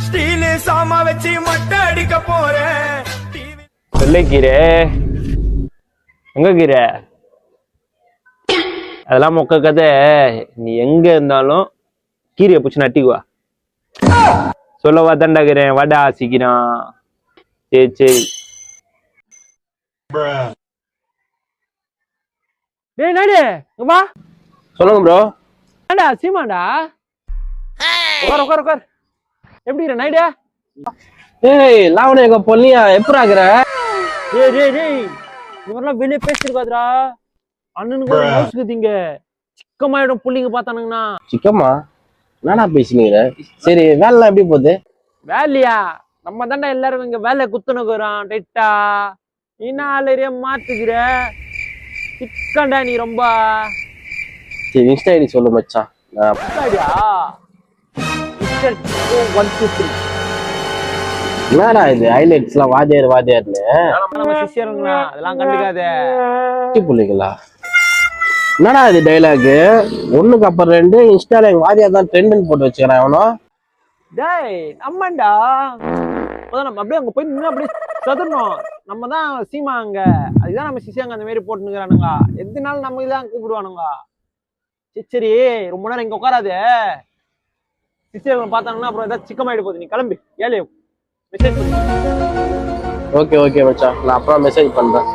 Steel சாமா வச்சு மட்டை அடிக்க போறேன். வெள்ளைக்கீரை எங்க கீரை அதெல்லாம் மொக்க கதை. நீ எங்க இருந்தாலும் கீரையை பிடிச்சி நட்டிக்குவா. சொல்லவா தண்டாக்கிறேன் வடா சீக்கிரம். சரி சரி. டேய் நாடு வா. சொல்லுங்க ப்ரோ. ஏண்டா சீமாண்டா, உட்கார் உட்கார் உட்கார். எப்படி இரு நாயுடு? ஏய் லாவணி எங்க பொல்லியா எப்படி ஆகுற? டேய் டேய் டேய், இவரெல்லாம் வெளியே பேசிருக்காதுடா. அண்ணனுக்கு ஒரு மவுசுக்குதீங்க சிக்கமாயிடும் புள்ளிங்க பார்த்தானுங்கண்ணா. சிக்கம்மா என்னடா பேசினீங்க? சரி வேலை எப்படி போகுது? வேலையா? நம்ம தாண்டா எல்லாரும் இங்க வேலை குத்துனுக்குறோம் டைட்டா. நீ நாளைய மாத்துக்கிற சிக்கண்டா நீ ரொம்ப. சரி இன்ஸ்டா ஐடி சொல்லு மச்சான். ஐடியா 1 2 3. என்னடா இது ஹைலைட்ஸ் எல்லாம் வாத்தியார் வாத்தியார்னு நம்ம சிஷ்யருங்களா அதெல்லாம் கண்டுக்காதே. பிள்ளைங்களா என்னடா இது டைலாக்? ஒண்ணுக்கு அப்புறம் ரெண்டு இன்ஸ்டால எங்க வாத்தியார் தான் ட்ரெண்ட்னு போட்டு வச்சுக்கிறான் அவனோ. டேய் நம்மண்டா நம்ம அப்படியே அங்க போய் நின்று அப்படியே சதுரணும். நம்ம தான் சீமா அங்க, அதுதான் நம்ம சிஷியாங்க அந்த மாதிரி போட்டுனுக்குறானுங்க. எதுனாலும் நம்ம இதான் கூப்பிடுவானுங்க. சரி ரொம்ப நேரம் இங்க உட்காராது. சிஷியர்களை பார்த்தாங்கன்னா அப்புறம் ஏதாவது சிக்கமாயிடு போகுது. நீ கிளம்பி ஏழு மெசேஜ் பண்ணு. ஓகே ஓகே மச்சான், நான் அப்புறம் மெசேஜ் பண்றேன்.